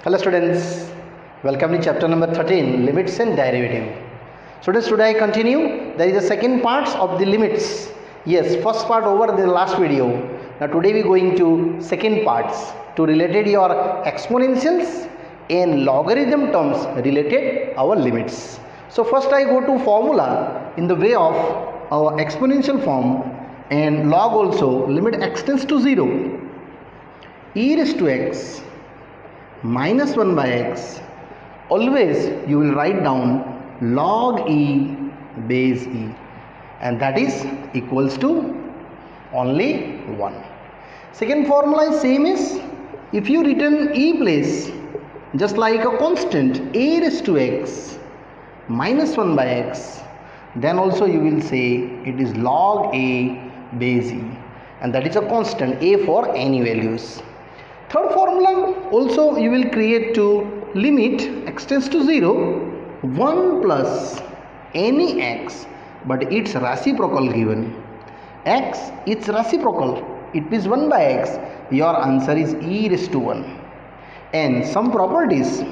Hello students, welcome to chapter number 13, limits and derivative. Students, today I continue. There is a second parts of the limits. Yes, first part over the last video. Now today we are going to second parts to related your exponentials and logarithm terms related our limits. So first I go to formula in the way of our exponential form and log also. Limit x tends to 0. E raised to x minus 1 by x, always you will write down log e base e, and that is equals to only 1. Second formula is same as, if you written e place just like a constant a raised to x minus 1 by x, then also you will say it is log a base e, and that is a constant a for any values. Third formula also you will create to limit x tends to 0, 1 plus any x, but its reciprocal given. X, its reciprocal, it is 1 by x, your answer is e raised to 1. And some properties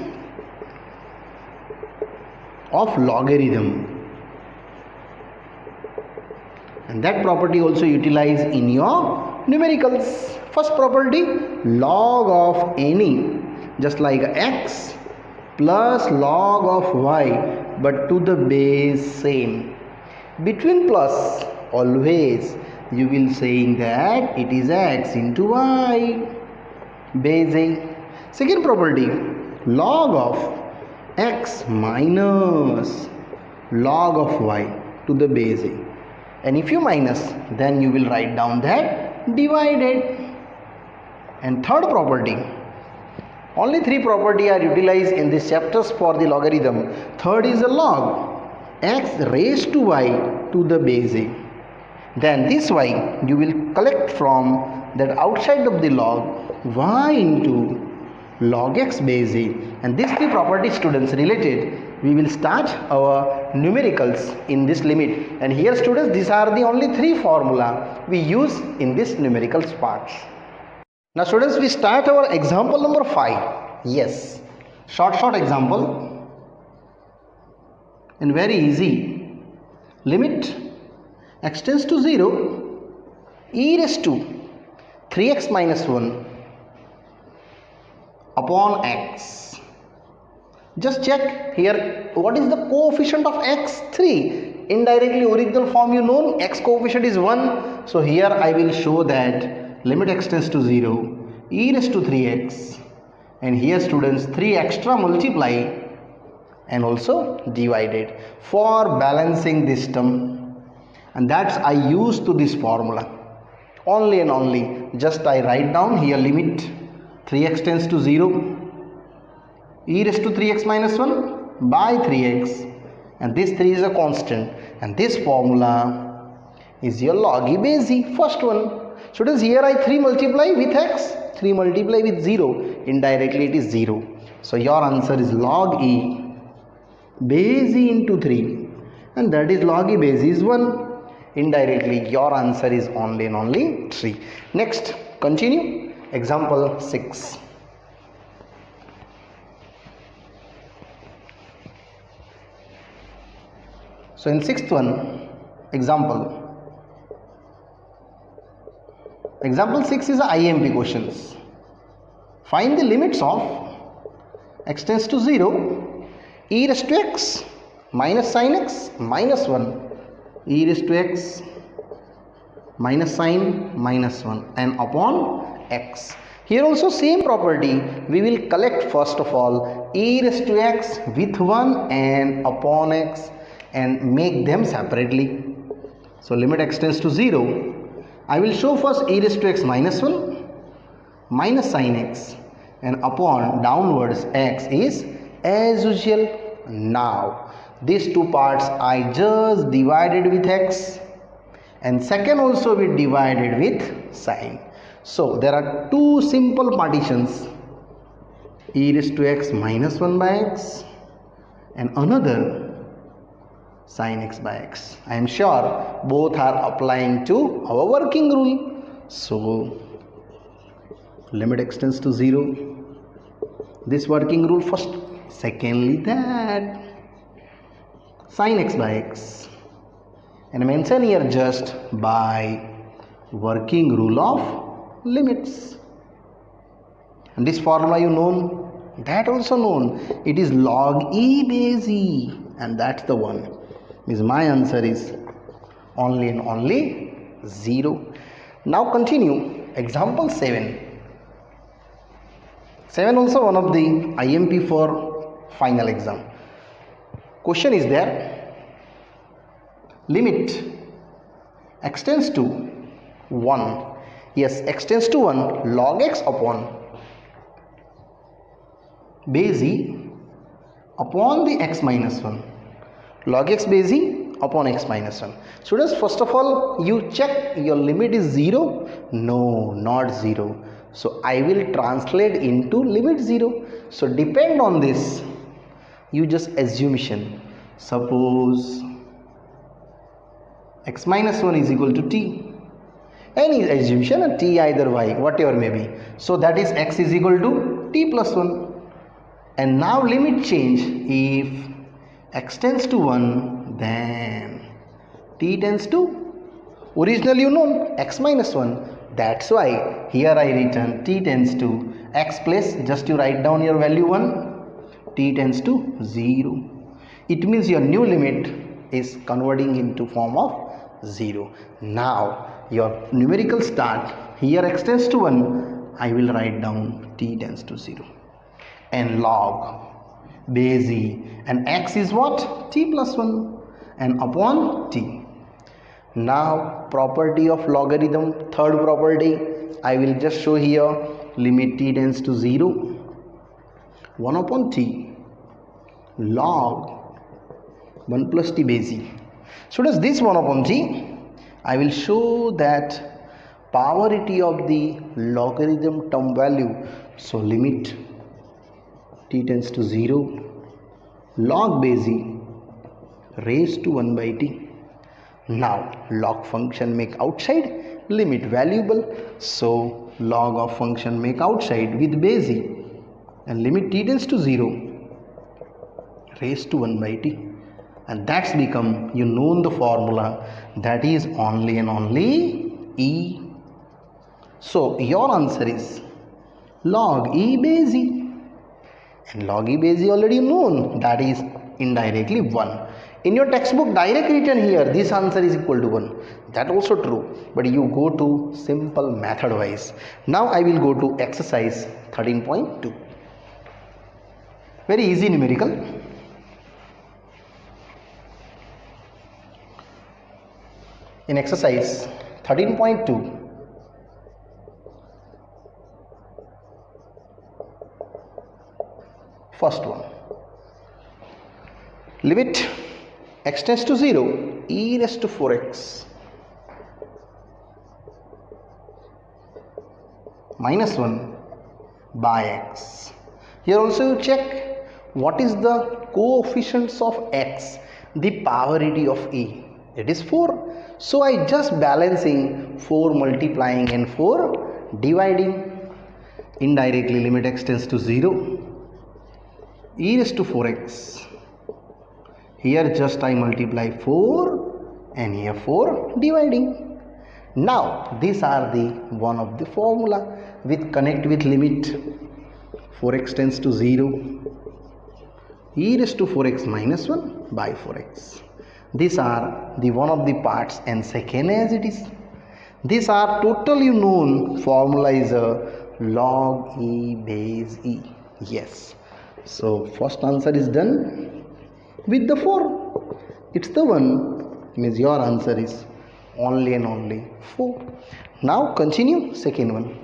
of logarithm, and that property also utilize in your numericals. First property, log of any, just like x plus log of y, but to the base same. Between plus, always you will saying that it is x into y, base a. Second property, log of x minus log of y to the base a. And if you minus, then you will write down that divided. And third property, only three property are utilized in these chapters for the logarithm. Third is a log, x raised to y to the base a. Then this y you will collect from that outside of the log, y into log x base a. And these three property students related, we will start our numericals in this limit. And here students, these are the only three formula we use in this numericals parts. Now students, we start our example number 5. Yes, short example and very easy. Limit x tends to 0, e raised to 3x minus 1 upon x. Just check here, what is the coefficient of x? 3. Indirectly original form you know, x coefficient is 1. So here I will show that limit x tends to 0, e raised to 3x, and here students 3 extra multiply and also divided for balancing this term, and that's I use to this formula only and only. Just I write down here limit 3x tends to 0, e raised to 3x minus 1 by 3x, and this 3 is a constant, and this formula is your log e base e, first one. Students, here I 3 multiply with x, 3 multiply with 0, indirectly it is 0. So your answer is log e base e into 3, and that is log e base e is 1. Indirectly your answer is only and only 3. Next, continue. Example 6. So in sixth one, example 6 is a IMP questions. Find the limits of x tends to 0, e raised to x minus sin x minus 1, e raised to x minus sin minus 1, and upon x. Here also same property, we will collect first of all e raised to x with 1 and upon x and make them separately. So limit x tends to 0, I will show first e raised to x minus 1 minus sin x, and upon downwards x is as usual. Now these two parts I just divided with x, and second also we divided with sin. So there are two simple partitions, e raised to x minus 1 by x and another sin x by x. I am sure both are applying to our working rule. So limit x tends to 0, this working rule first. Secondly, that sin x by x, and mention here just by working rule of limits. And this formula you known, that also known, it is log e base e, and that's the one. Means my answer is only and only 0. Now continue. Example 7. 7 also one of the IMP for final exam. Question is there. Limit x tends to 1. Yes, x tends to 1 log x upon base e upon the x minus 1. Log x base e upon x minus 1. Students, first of all, you check your limit is 0. No, not 0. So I will translate into limit 0. So depend on this. You just assumption. Suppose x minus 1 is equal to t. Any assumption, and t either y, whatever may be. So that is x is equal to t plus 1. And now limit change. If x tends to 1, then t tends to originally you know x minus 1. That's why here I written t tends to x plus, just you write down your value 1, t tends to 0. It means your new limit is converting into form of 0. Now your numerical start, here x tends to 1, I will write down t tends to 0. And log base e, and x is what? T plus 1, and upon t. Now property of logarithm, third property, I will just show here. Limit t tends to 0, 1 upon t log 1 plus t base e. So does this 1 upon t, I will show that powerity of the logarithm term value. So limit t tends to 0 log base e raised to 1 by t. Now log function make outside, limit valuable, so log of function make outside with base e, and limit t tends to 0 raised to 1 by t. And that's become, you know the formula, that is only and only e. So your answer is log e base e. And log e base e already known, that is indirectly 1. In your textbook direct written here, this answer is equal to 1. That also true, but you go to simple method wise. Now I will go to exercise 13.2. Very easy numerical. In exercise 13.2, first one, limit x tends to 0 e raised to 4x minus 1 by x. Here also you check what is the coefficients of x, the powerity of e, it is 4. So I just balancing 4 multiplying and 4 dividing. Indirectly limit x tends to 0 e raised to 4x. Here just I multiply 4 and here 4 dividing. Now these are the one of the formula with connect with limit 4x tends to 0 e raised to 4x minus 1 by 4x. These are the one of the parts, and second as it is. These are totally known formula is a log e base e. Yes. So first answer is done with the 4. It's the one, means your answer is only and only 4. Now continue second one.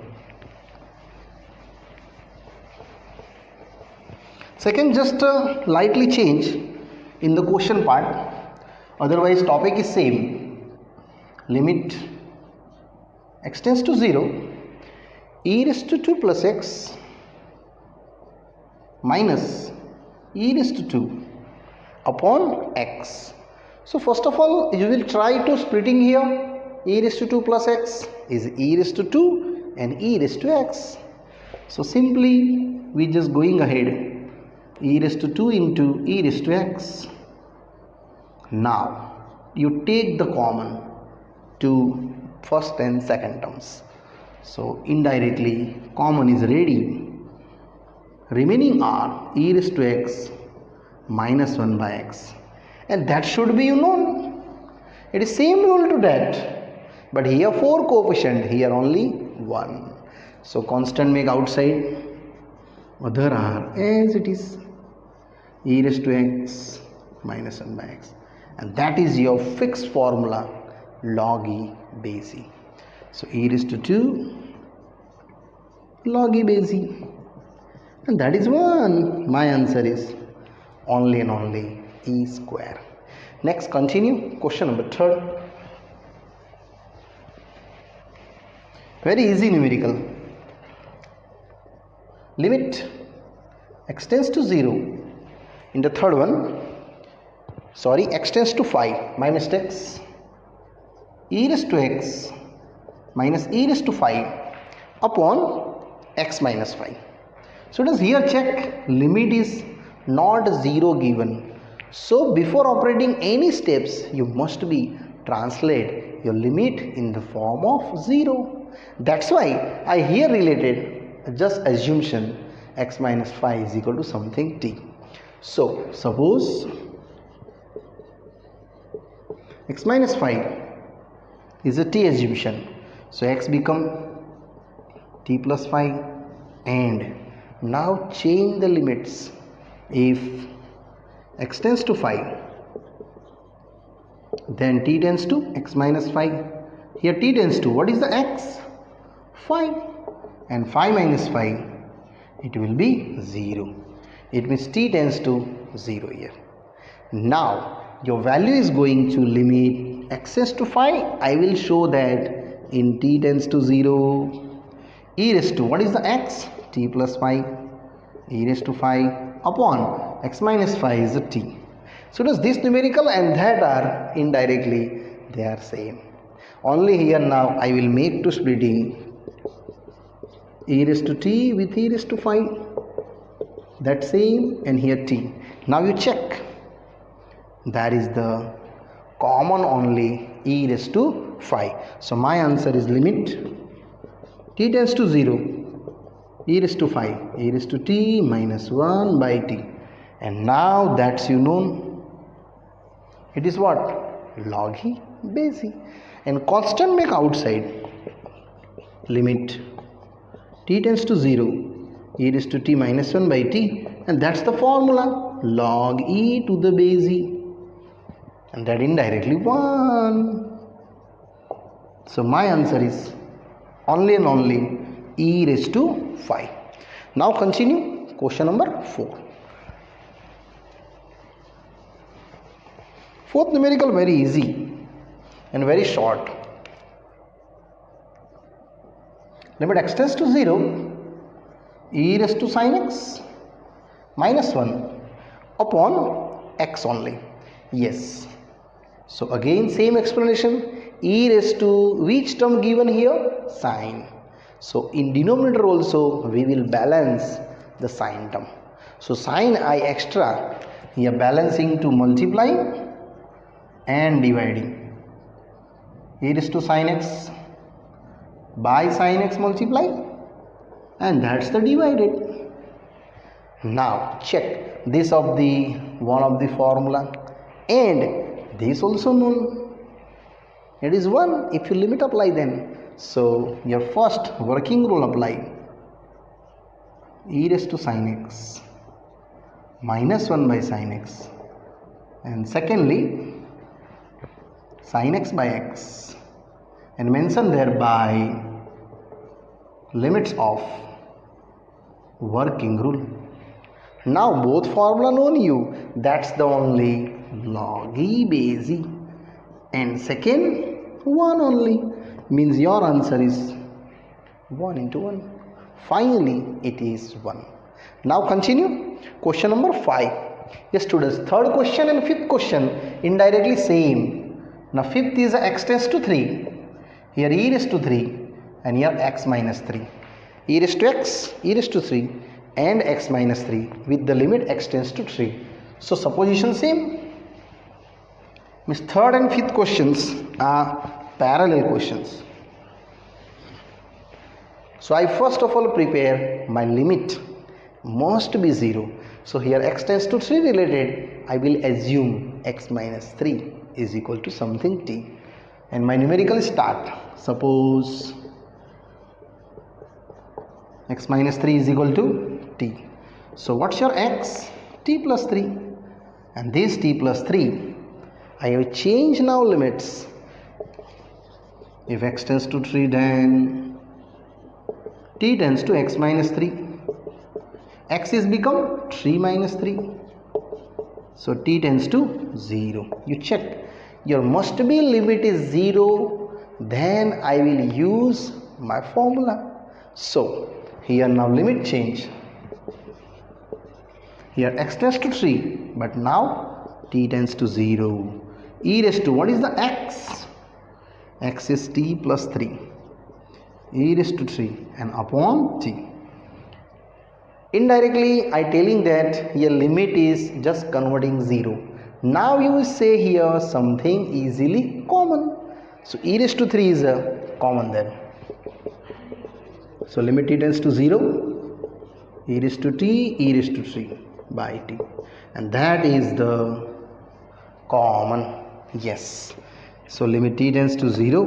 Second, just lightly change in the question part. Otherwise topic is same. Limit x tends to 0 e raised to 2 plus x minus e raised to 2 upon x. So first of all you will try to splitting here. E raised to 2 plus x is e raised to 2 and e raised to x. So simply we just going ahead. E raised to 2 into e raised to x. Now you take the common to first and second terms. So indirectly common is ready. Remaining are e raised to x minus 1 by x, and that should be known. It is same rule to that, but here 4 coefficient, here only 1. So constant make outside, other are as it is, e raised to x minus 1 by x, and that is your fixed formula log e base e. So e raised to 2 log e base e, and that is 1. My answer is only and only e square. Next, continue. Question number 3. Very easy numerical. Limit x tends to 0. In the third one, sorry, x tends to 5. My mistakes. E raised to x minus e raised to 5 upon x minus 5. So does here check limit is not 0 given. So before operating any steps, you must be translate your limit in the form of 0. That's why I here related just assumption x minus 5 is equal to something t. So suppose x minus 5 is a t assumption. So x become t plus 5, and now change the limits. If x tends to 5, then t tends to x minus 5. Here t tends to, what is the x? 5, and 5 minus 5, it will be 0. It means t tends to 0 here. Now your value is going to limit x tends to 5. I will show that in t tends to 0, e raised to, what is the x? T plus 5, e raised to 5 upon x minus 5 is a t. So does this numerical and that are indirectly they are same. Only here now I will make to splitting e raised to t with e raised to 5, that same, and here t. Now you check, that is the common only e raised to 5. So my answer is limit t tends to 0, e raised to 5, e raised to t minus 1 by t. And now that's you known, it is what? Log e base e. And constant make outside, limit t tends to 0, e raised to t minus 1 by t, and that's the formula log e to the base e, and that indirectly 1. So my answer is only and only e raised to 5. Now continue. Question number 4. Fourth numerical, very easy and very short. Limit x tends to 0, e raised to sin x minus 1 upon x only. Yes. So again same explanation, e raised to which term given here? Sin. So in denominator also we will balance the sin term. So sin I extra, here balancing to multiply and dividing. E raised to sin x by sin x multiply, and that's the divided. Now check this of the one of the formula, and this also known, it is 1 if you limit apply then. So your first working rule apply, e raised to sin x minus 1 by sin x, and secondly sin x by x, and mention thereby limits of working rule. Now both formula known you, that's the only log e base e, and second 1 only, means your answer is 1 into 1. Finally it is 1. Now continue. Question number 5. Yes students, third question and fifth question indirectly same. Now fifth is x tends to 3, here e raised to 3, and here x minus 3. E raised to x, e raised to 3, and x minus 3 with the limit x tends to 3. So supposition same. Means third and fifth questions are parallel questions. So I first of all prepare my limit must be 0. So here x tends to 3 related, I will assume x minus 3 is equal to something t. And my numerical start. Suppose x minus 3 is equal to t. So what's your x? T plus 3. And this t plus 3, I have changed now limits. If x tends to 3, then t tends to x minus 3. X is become 3 minus 3. So t tends to 0. You check. Your must be limit is 0. Then I will use my formula. So here now limit change. Here x tends to 3, but now t tends to 0. E raised to, what is the x? X is t plus 3. E raised to 3 and upon t. Indirectly I telling that your limit is just converting 0. Now you will say here something easily common. So e raised to 3 is a common then. So limit t tends to 0, e raised to t, e raised to 3 by t. And that is the common. Yes. So limit t tends to 0,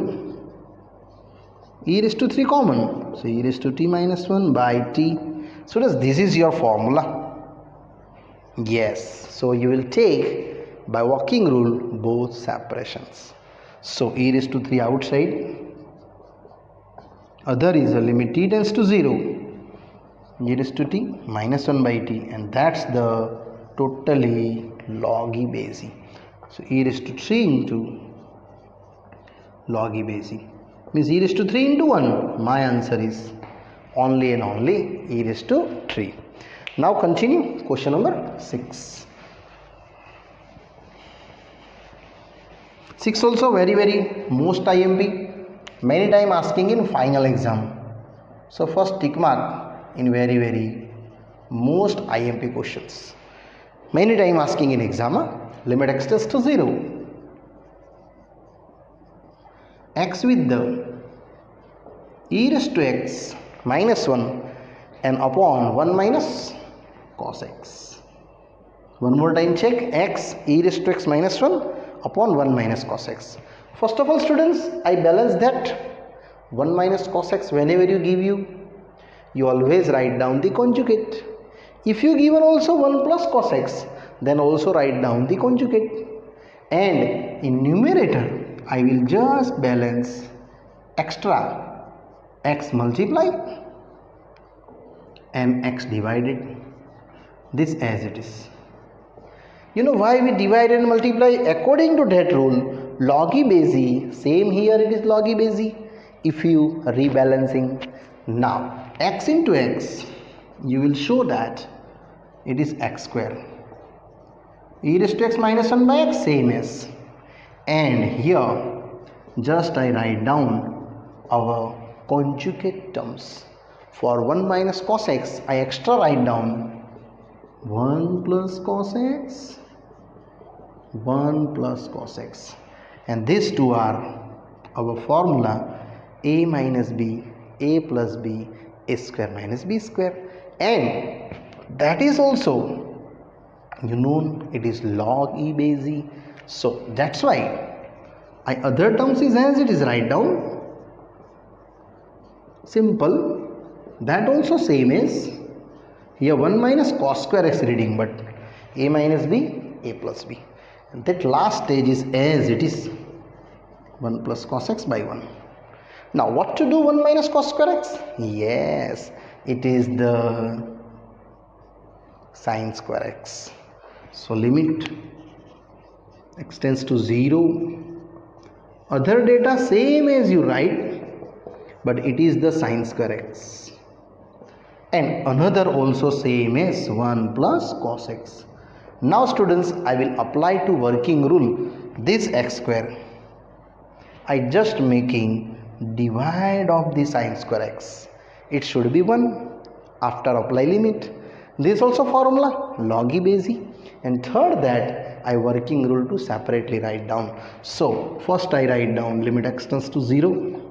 e raised to 3 common. So e raised to t minus 1 by t. So this is your formula. Yes. So you will take by walking rule both separations. So e raised to 3 outside. Other is a limit t tends to 0, e raised to t minus 1 by t, and that's the totally log e base e. So e raised to 3 into log e base e means e raised to 3 into 1. My answer is only and only e raised to 3. Now continue question number 6. 6 also very most IMP. Many time asking in final exam. So first tick mark in very most IMP questions. Many time asking in exam. Limit x tends to 0. X with the e raised to x minus 1 and upon 1 minus cos x. One more time check. X e raised to x minus 1 upon 1 minus cos x. First of all students, I balance that 1 minus cos x whenever you always write down the conjugate. If you given also 1 plus cos x, then also write down the conjugate. And in numerator, I will just balance extra x multiply and x divided. This as it is. You know why we divide and multiply? According to that rule, log e base e, same here it is log e base e. If you rebalancing now x into x, you will show that it is x square. E raised to x minus 1 by x same as. And here just I write down our conjugate terms. For 1 minus cos x, I extra write down 1 plus cos x, 1 plus cos x. And these two are our formula a minus b, a plus b, a square minus b square. And that is also, you know, it is log e base e. So that's why I other terms is as it is write down. Simple. That also same is here 1 minus cos square x reading, but a minus b, a plus b. And that last stage is as it is 1 plus cos x by 1. Now what to do 1 minus cos square x? Yes, it is the sin square x. So limit x tends to 0. Other data same as you write, but it is the sin square x. And another also same as 1 plus cos x. Now students, I will apply to working rule this x square. I just making divide of the sin square x. It should be 1. after apply limit. This also formula log e base e, and third that I working rule to separately write down. So first I write down limit x tends to 0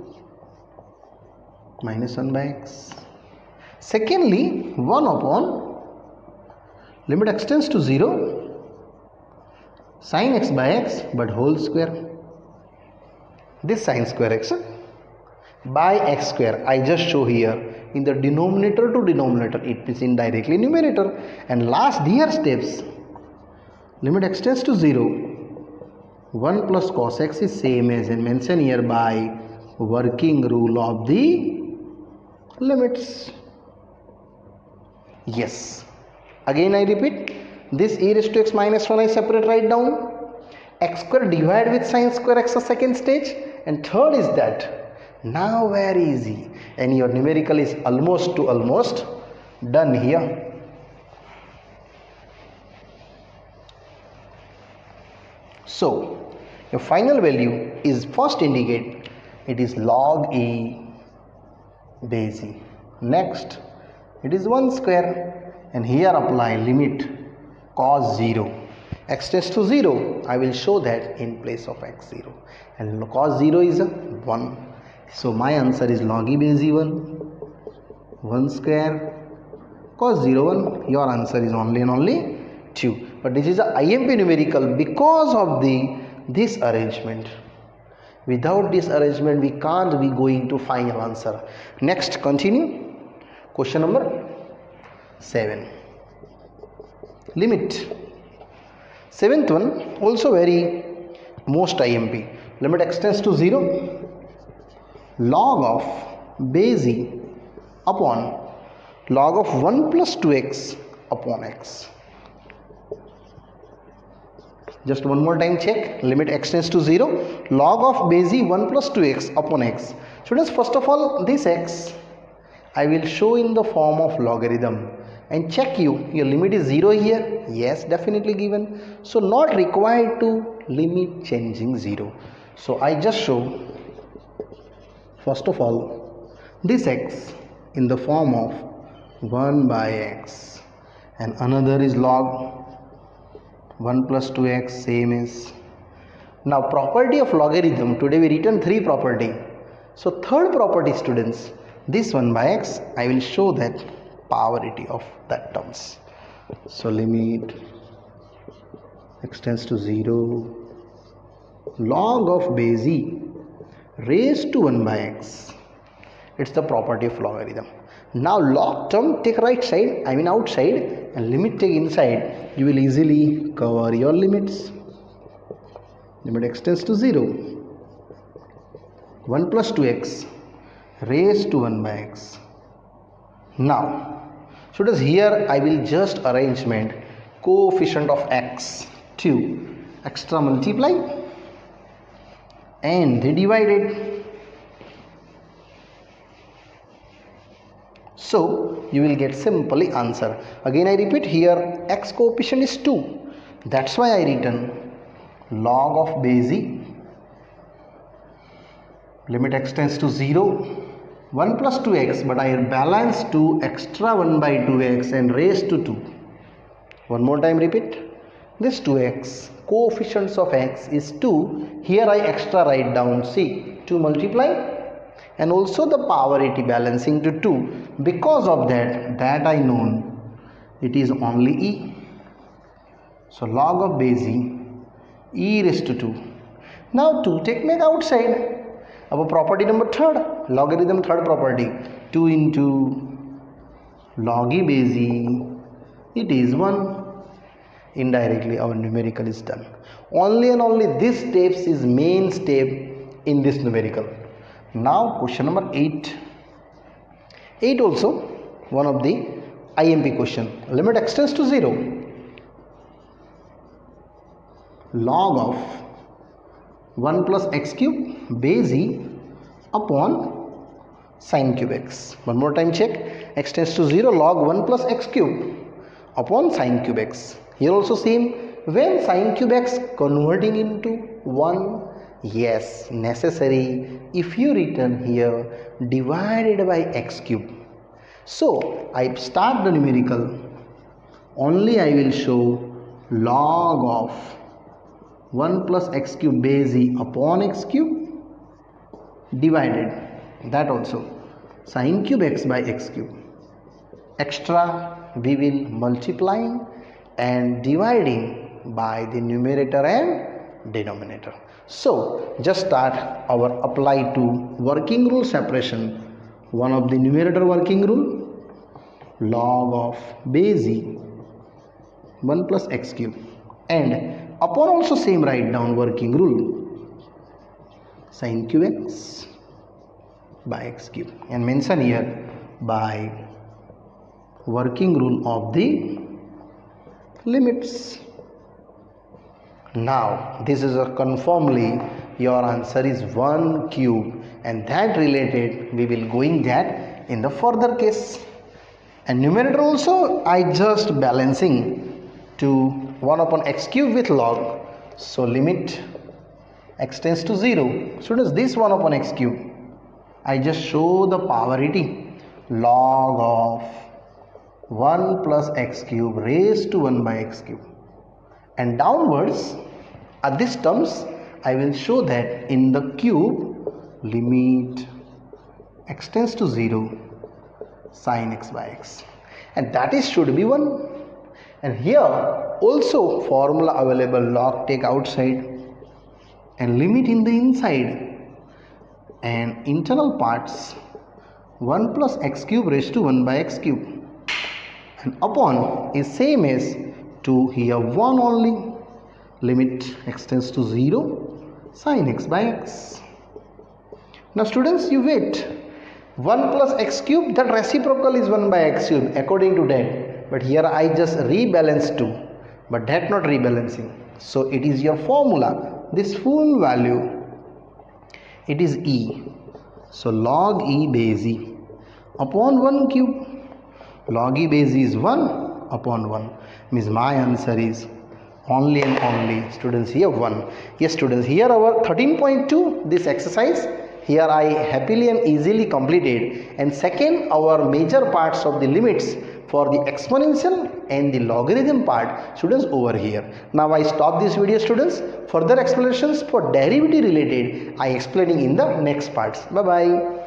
minus 1 by x. Secondly, 1 upon limit x tends to 0 sin x by x but whole square. This sin square x by x square I just show here in the denominator to denominator, it is indirectly numerator. And last here steps, limit x tends to 0 1 plus cos x is same as in mentioned here by working rule of the limits. Yes, again I repeat, this e raised to x minus 1 I separate write down, x square divide with sin square x a second stage, and third is that now very easy, and your numerical is almost done here. So your final value is first indicate it is log e base e. Next it is 1 square, and here apply limit cos 0 x tends to 0. I will show that in place of x 0, and cos 0 is 1. So my answer is log e base e 1 square cos 0 1. Your answer is only and only 2. But this is a IMP numerical because of this arrangement. Without this arrangement we can't be going to final answer. Next, continue. Question number 7. Limit. Seventh one also very most IMP. Limit x tends to 0 log of base e upon log of 1 plus 2x upon x. Just one more time check. Limit x tends to 0 log of base e 1 plus 2x upon x. Students, first of all, this x I will show in the form of logarithm and check your limit is 0 here. Yes, definitely given. So not required to limit changing 0. So I just show first of all this x in the form of 1 by x, and another is log 1 plus 2x same is. Now property of logarithm, today we written 3 property. So third property, students, this 1 by x I will show that powerity of that terms. So limit x tends to 0 log of base e raised to 1 by x. It's the property of logarithm. Now log term take right side, I mean outside, and limit take inside. You will easily cover your limits. Limit x tends to 0 1 plus 2x raised to 1 by x. Now students, here I will just arrangement coefficient of x to extra multiply and they divided. So you will get simply answer. Again I repeat, here x coefficient is 2. That's why I written log of base e limit x tends to 0 1 plus 2x, but I balance 2 extra 1 by 2x and raised to 2. One more time repeat, this 2x coefficients of x is 2. Here I extra write down, see, 2 multiply, and also the powerity balancing to 2. Because of that I known it is only e. So log of base e raised to 2. Now 2 take outside. Our property number third, logarithm third property, 2 into log e base e, it is 1. Indirectly our numerical is done. Only and only this steps is main step in this numerical. Now question number 8. 8 also one of the IMP question. Limit x tends to 0 log of 1 plus x cube base e upon sin cube x. One more time check. X tends to 0 log 1 plus x cube upon sin cube x. Here also same. When sin cube x converting into 1, yes, necessary if you written here divided by x cube. So I start the numerical, only I will show log of 1 plus x cube base e upon x cube divided, that also sin cube x by x cube. Extra we will multiplying and dividing by the numerator and denominator. So just start our apply to working rule separation. One of the numerator working rule, log of base e 1 plus x cube, and upon also same write down working rule, sin cube x by x cube, and mention here by working rule of the limits. Now this is a conformly your answer is 1 cube, and that related we will going that in the further case. And numerator also I just balancing to 1 upon x cube with log. So limit x tends to 0. Students, this 1 upon x cube I just show the polarity, log of 1 plus x cube raised to 1 by x cube, and downwards at this terms I will show that in the cube limit x tends to 0 sin x by x, and that is should be 1. And here also formula available, log take outside and limit in the inside, and internal parts 1 plus x cube raised to 1 by x cube, and upon is same as to here 1 only, limit x tends to 0 sin x by x. Now students, you wait, 1 plus x cube, that reciprocal is 1 by x cube according to that, but here I just rebalance 2, but that not rebalancing. So it is your formula, this full value, it is e. So log e base e upon 1 cube, log e base e is 1 upon 1, means my answer is only and only, students, here 1. Yes students, here our 13.2 this exercise here I happily and easily completed, and second our major parts of the limits for the exponential and the logarithm part, students, over here. Now I stop this video students. Further explanations for derivative related I explaining in the next parts. Bye bye.